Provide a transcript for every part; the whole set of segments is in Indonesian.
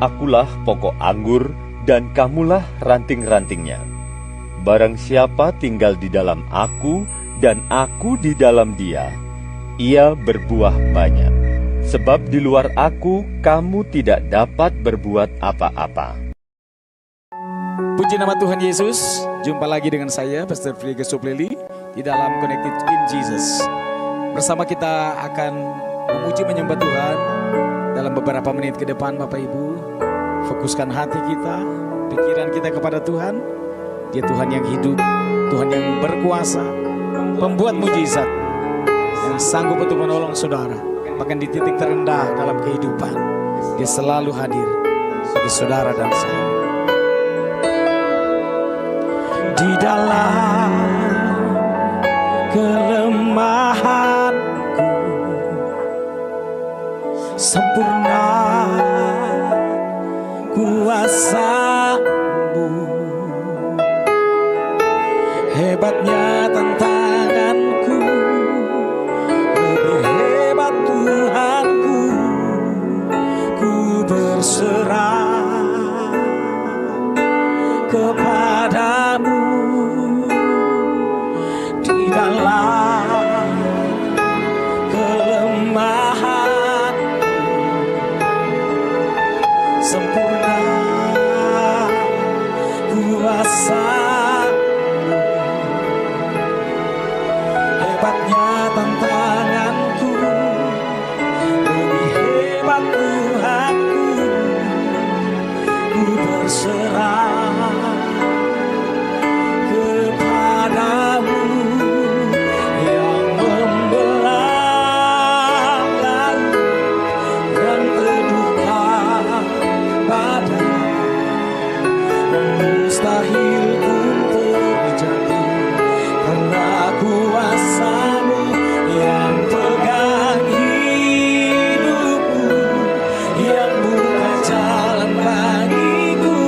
akulah pokok anggur, dan kamulah ranting-rantingnya. Barang siapa tinggal di dalam aku, dan aku di dalam dia, ia berbuah banyak. Sebab di luar aku, kamu tidak dapat berbuat apa-apa. Puji nama Tuhan Yesus. Jumpa lagi dengan saya, Pastor Friege Supleli, di dalam Connected in Jesus. Bersama kita akan memuji menyembah Tuhan dalam beberapa menit ke depan. Bapak Ibu, fokuskan hati kita, pikiran kita kepada Tuhan. Dia Tuhan yang hidup, Tuhan yang berkuasa, pembuat mujizat, yang sanggup untuk menolong saudara, bahkan di titik terendah dalam kehidupan. Dia selalu hadir bagi saudara dan saya. Di dalam kelemahanku, sempurna kuasa-Mu. Hebatnya tantanganku, lebih hebat Tuhanku. Ku berserah kepadamu. Di dalam kelemahan, sempurna kuasa. Hebatnya tantanganku, lebih hebat Tuhanku. Ku berserah kepadamu, yang membelah laut dan teduhkan badai. Mustahil pun terjadi karena kuasa-Mu yang pegang hidupku, yang buka jalan bagiku.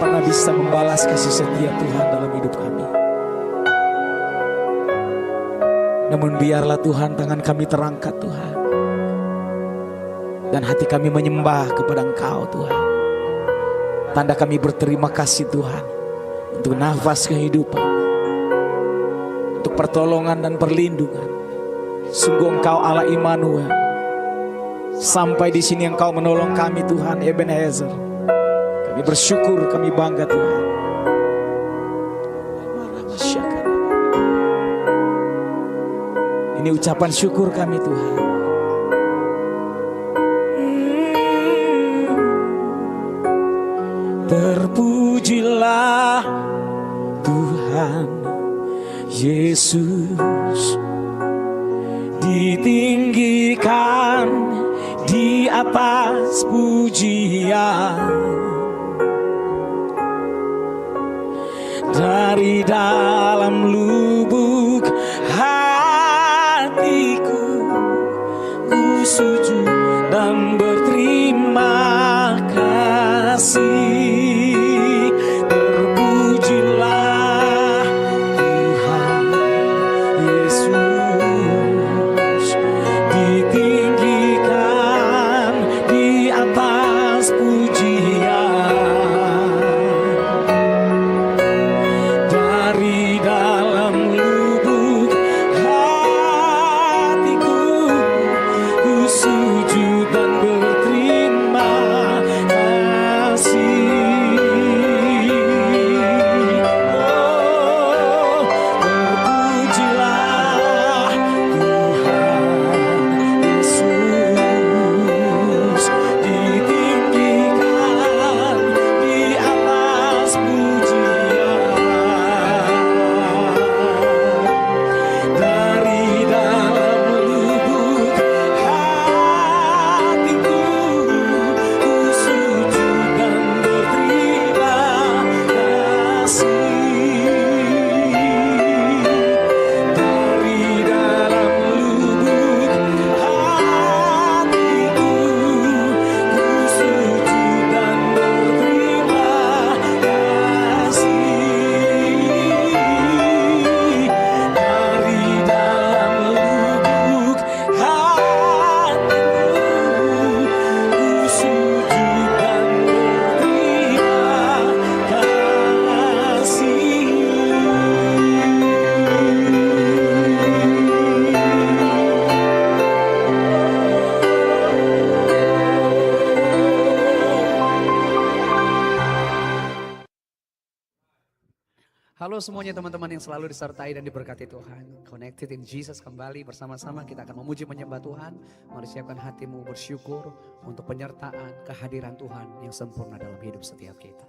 pernah bisa membalas kasih setia Tuhan dalam hidup kami. Namun biarlah Tuhan tangan kami terangkat Tuhan, dan hati kami menyembah kepada Engkau Tuhan. Tanda kami berterima kasih Tuhan untuk nafas kehidupan, untuk pertolongan dan perlindungan. Sungguh Engkau Allah Immanuel. Sampai di sini Engkau menolong kami Tuhan Ebenezer. Kami bersyukur, kami bangga Tuhan. Ini ucapan syukur kami Tuhan. Terpujilah Tuhan Yesus, ditinggikan di atas pujian. Dari dalam lubuk hatiku, ku sujud dan berterima kasih. Terpujilah Tuhan Yesus, ditinggikan di atas pujian. Dari dalam lubuk hatiku, ku sujud dan berterima kasih. Oh, terpujilah Tuhan Yesus, ditinggikan di atas pujian. Dari dalam lubuk hatiku, ku sujud dan berterima kasih. Dari dalam lubuk hatiku, ku sujud dan berterima kasih. Dari dalam lubuk hatiku, ku sujud dan berterima kasih. Halo semuanya teman-teman yang selalu disertai dan diberkati Tuhan. Connected in Jesus kembali bersama-sama kita akan memuji menyembah Tuhan. Mari siapkan hatimu bersyukur untuk penyertaan kehadiran Tuhan yang sempurna dalam hidup setiap kita.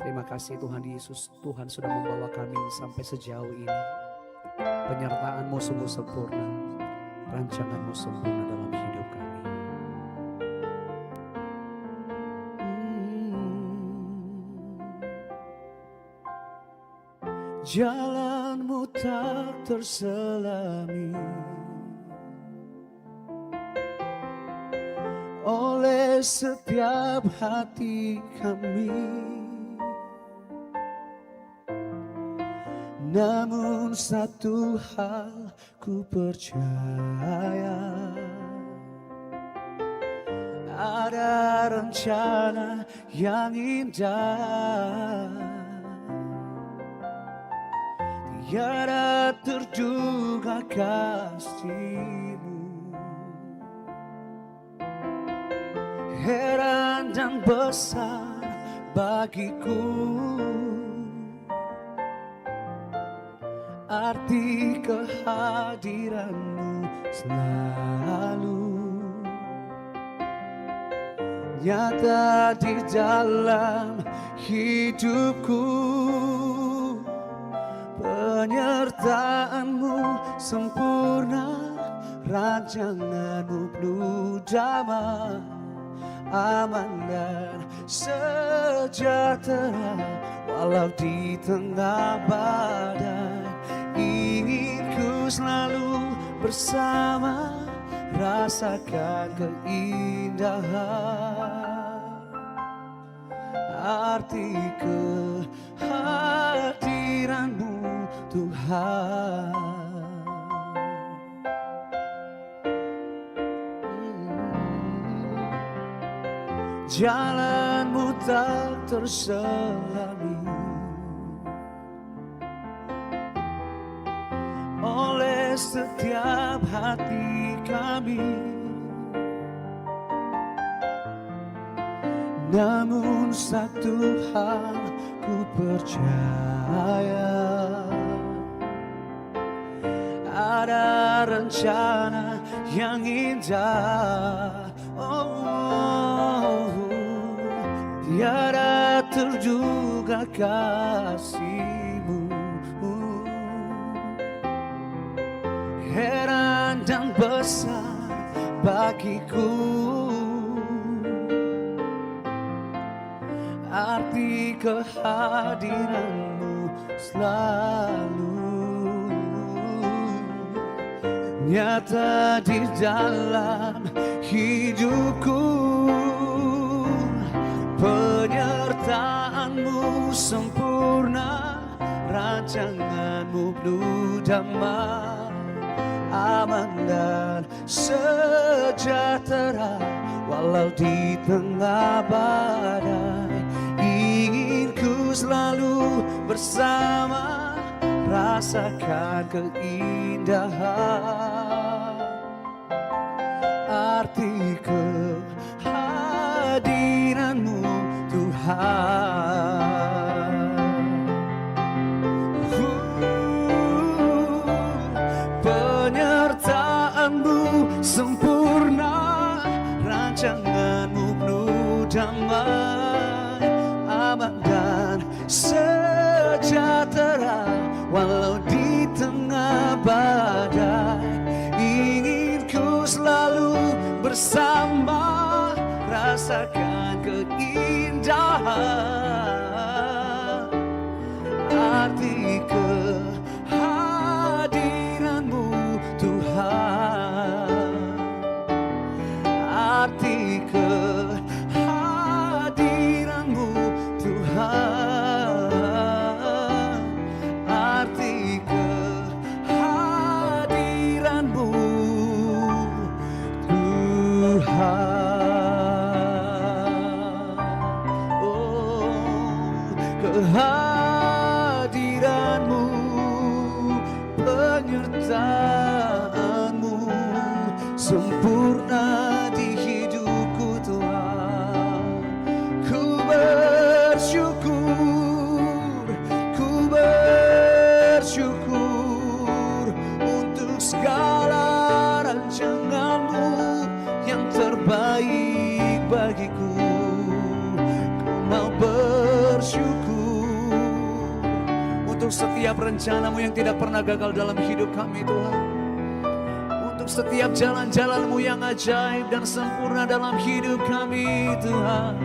Terima kasih Tuhan Yesus, Tuhan sudah membawa kami sampai sejauh ini. Penyertaan-Mu sungguh sempurna, rancangan-Mu sempurna dalam hidup kami. Jalan-Mu tak terselami oleh setiap hati kami. Namun satu hal ku percaya, ada rencana yang indah. Tiada terduga kasih-Mu, heran dan besar bagiku. Arti kehadiran-Mu selalu nyata di dalam hidupku. Penyertaan-Mu sempurna, rancangan-Mu penuh damai, aman dan sejahtera. Walau di tengah badai, ingin ku selalu bersama, rasakan keindahan. arti kehadiran-Mu Tuhan. Jalan-Mu tak terselami oleh setiap hati kami. Namun satu hal ku percaya, ada rencana yang indah. Tiada terduga kasih-Mu, heran dan besar bagiku. Arti kehadiran-Mu selalu nyata di dalam hidupku. Penyertaan-Mu sempurna, rancangan-Mu penuh damai, aman dan sejahtera. Walau di tengah badai, ingin ku selalu bersama, rasakan keindahan arti kehadiran-Mu Tuhan. Penyertaan-Mu sempurna, rancangan-Mu penuh damai, aman dan sejahtera. Walau di tengah badai, ingin ku selalu bersama, rasakan keindahan arti kehadiran-Mu Tuhan. Arti kehadiran-Mu Tuhan. Arti kehadiran-Mu Tuhan. Oh, kehadiran-Mu, penyertaan-Mu sempurna di hidupku Tuhan. Ku bersyukur untuk segala rancangan-Mu yang terbaik bagiku. Ku mau bersyukur untuk setiap rencana-Mu yang tidak pernah gagal dalam hidup kami Tuhan. Untuk setiap jalan-jalan-Mu yang ajaib dan sempurna dalam hidup kami Tuhan.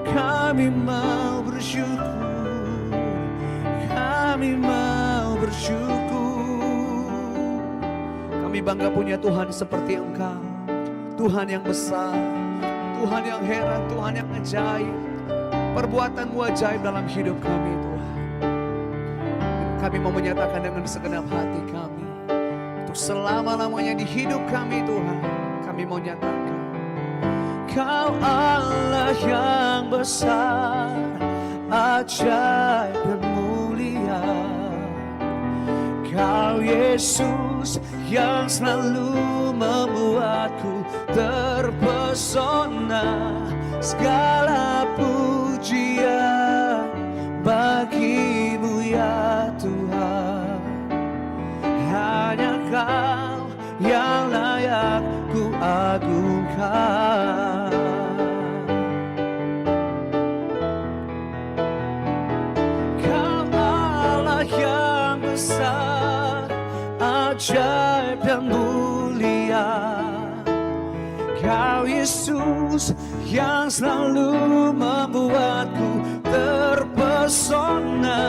Kami mau bersyukur, kami mau bersyukur. Kami bangga punya Tuhan seperti Engkau, Tuhan yang besar, Tuhan yang heran, Tuhan yang ajaib. Perbuatan-Mu ajaib dalam hidup kami Tuhan. Kami mau menyatakan dengan segenap hati kami, untuk selama-lamanya di hidup kami Tuhan, kami mau nyatakan, Kau Allah yang besar, ajaib dan mulia. Kau Yesus yang selalu membuatku terpesona. Segala pujian bagi-Mu ya Tuhan. Hanya Kau yang layak ku agungkan. Kau Allah yang besar, ajaib dan mulia. Kau Yesus yang selalu membuatku terpesona.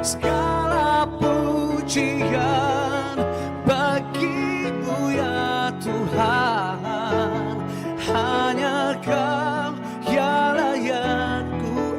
Segala pujian bagi-Mu ya Tuhan. Hanya Kau yang layak ku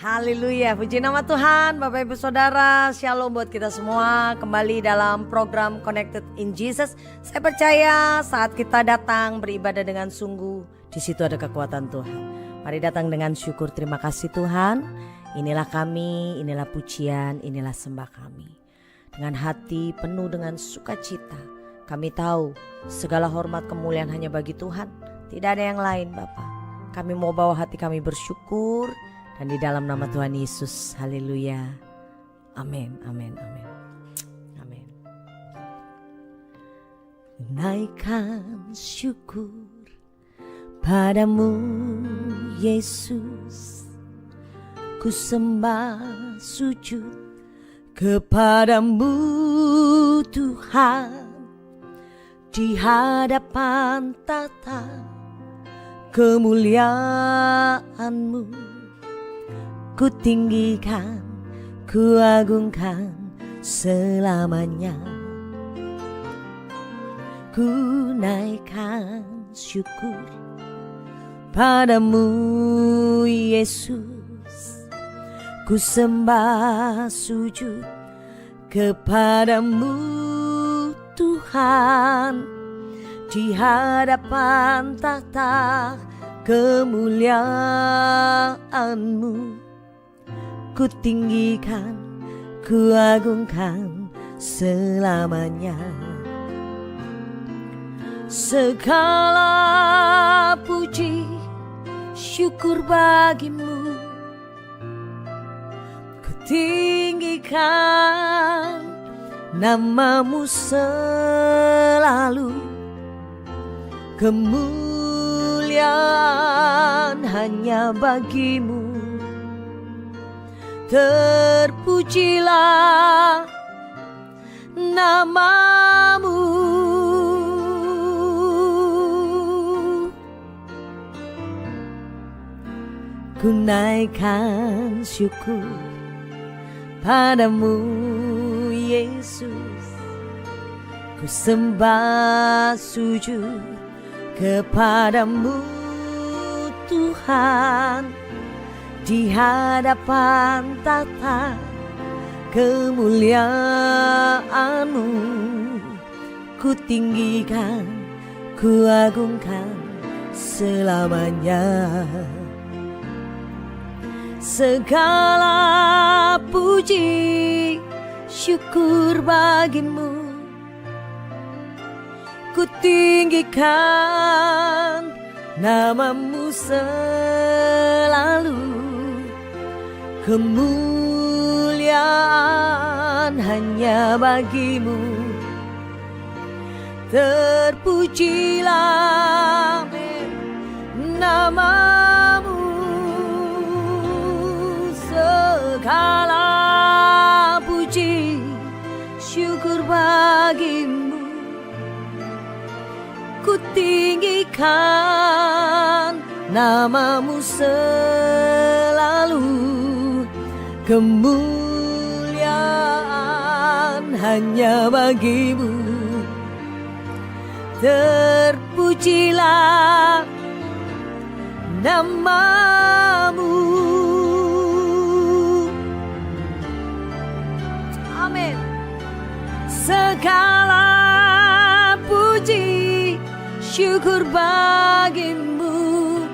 Haleluya, puji nama Tuhan. Bapak Ibu Saudara, shalom buat kita semua. Kembali dalam program Connected in Jesus. Saya percaya saat kita datang beribadah dengan sungguh, di situ ada kekuatan Tuhan. Mari datang dengan syukur, terima kasih Tuhan. Inilah kami, inilah pujian, inilah sembah kami. Dengan hati penuh dengan sukacita, kami tahu segala hormat kemuliaan hanya bagi Tuhan. Tidak ada yang lain Bapa. Kami mau bawa hati kami bersyukur. Dan di dalam nama Tuhan Yesus, haleluya, amin, amin, amin, amin. Naikkan syukur padamu Yesus, ku sembah sujud kepadamu Tuhan, di hadapan tata kemuliaan-Mu. Ku tinggikan, ku agungkan selamanya. Ku naikkan syukur padamu Yesus, ku sembah sujud kepadamu Tuhan, di hadapan tahta kemuliaan-Mu. Ku tinggikan, ku agungkan selamanya. Segala puji syukur bagimu, ku tinggikan nama-Mu selalu. Kemuliaan hanya bagi-Mu. Terpujilah nama-Mu. Ku naikkan syukur padamu Yesus, ku sembah sujud kepadamu Tuhan, di hadapan tahta kemuliaan-Mu. Ku tinggikan, ku agungkan selamanya. Segala puji syukur bagi-Mu, ku tinggikan nama-Mu selalu. Kemuliaan hanya bagi-Mu. Terpujilah nama-Mu. Segala puji syukur bagi-Mu, ku tinggikan nama-Mu selalu. Kemuliaan hanya bagi-Mu. Terpujilah nama-Mu. Amin. Segala puji syukur bagi-Mu,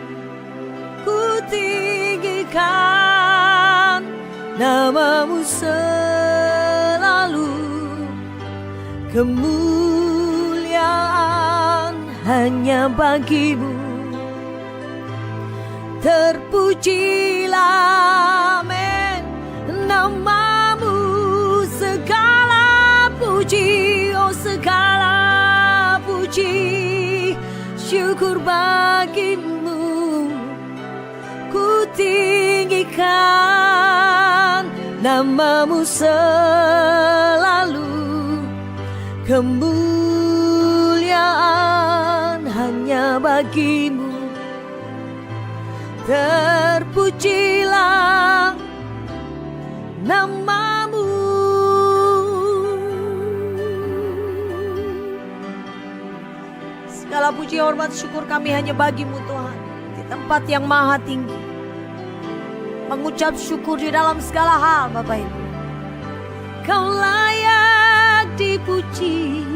ku tinggikan nama-Mu selalu. Kemuliaan hanya bagi-Mu. Terpujilah amin nama-Mu. Segala puji, oh segala puji syukur bagi-Mu, ku tinggikan nama-Mu selalu. Kemuliaan hanya bagi-Mu. Terpujilah nama-Mu. Segala puji, hormat, syukur kami hanya bagi-Mu Tuhan, di tempat yang maha tinggi. mengucap syukur di dalam segala hal Bapak Ibu. Kau layak dipuji,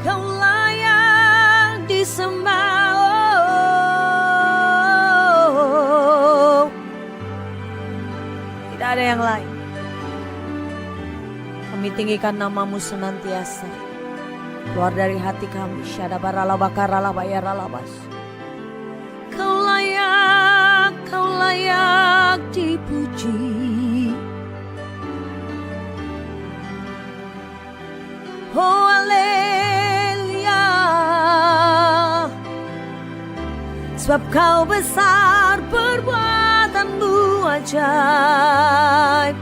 Kau layak disembah, oh. Tidak ada yang lain. Kami tinggikan namamu senantiasa keluar dari hati kami. Syadabaralabakaralabayaralabas. Kau layak dipuji. Oh haleluya. Sebab kau besar, perbuatanmu ajaib.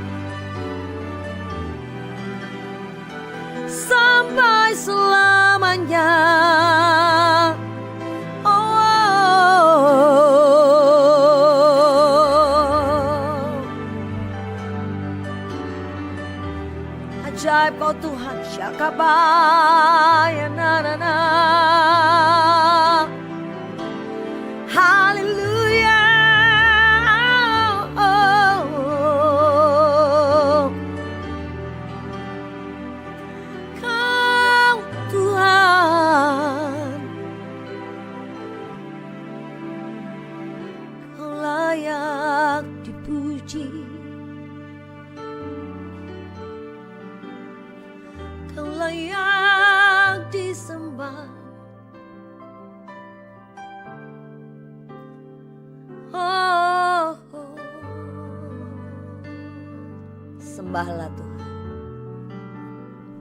Sampai selamanya. Ajaib kau Tuhan, Syakabaya na. Haleluya. Kau Tuhan, kau layak dipuji. Kau layak disembah, oh. Sembahlah Tuhan.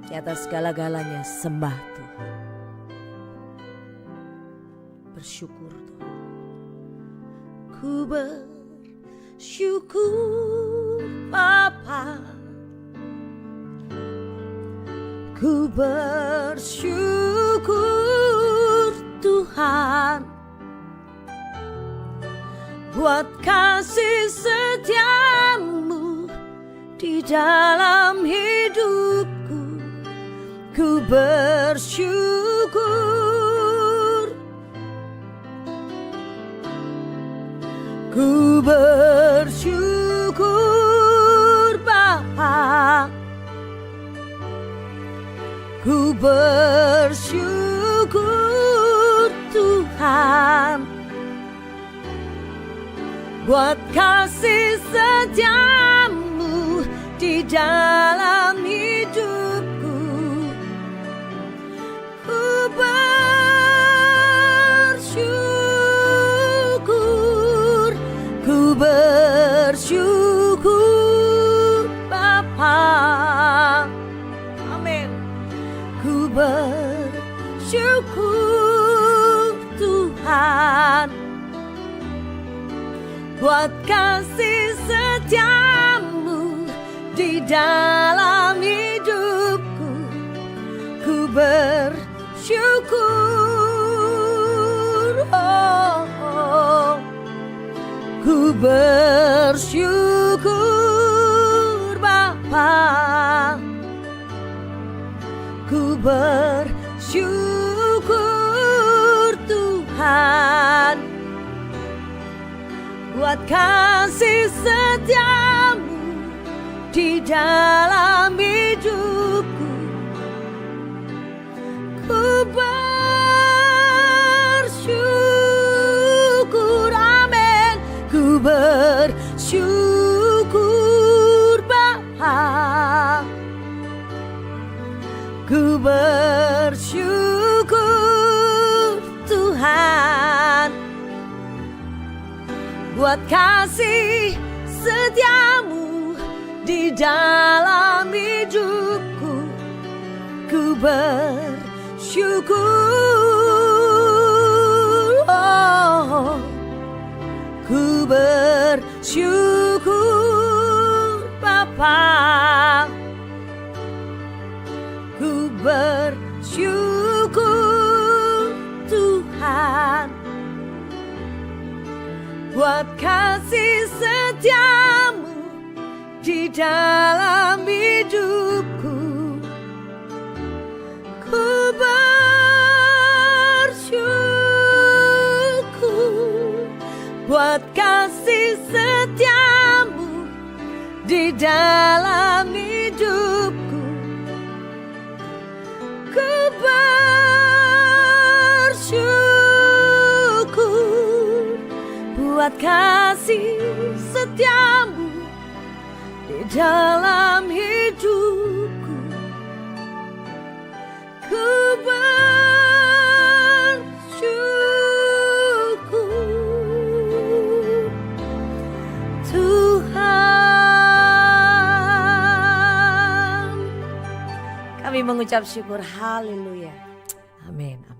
Di atas segala-galanya sembah Tuhan. Bersyukur Tuhan. Ku bersyukur Bapa. Ku bersyukur Tuhan buat kasih setiamu di dalam hidupku. Ku bersyukur, ku bersyukur Bapa. Ku bersyukur Tuhan buat kasih setiamu di dalam hidupku. Ku bersyukur, ku bersyukur Bapa. Ku bersyukur Tuhan buat kasih setiamu di dalam hidupku. Ku bersyukur, oh. Ku bersyukur Bapa. Ku bersyukur Tuhan buat kasih setiamu di dalam hidupku. Ku bersyukur, amin. Ku bersyukur Bapa. Ku bersyukur Tuhan buat kasih setiamu di dalam hidupku. Ku bersyukur, oh. Ku bersyukur Bapa. Ku bersyukur Tuhan buat kasih setiamu di dalam hidupku. Ku bersyukur. dalam hidupku. Ku bersyukur Tuhan. Kami mengucap syukur, haleluya. Amin.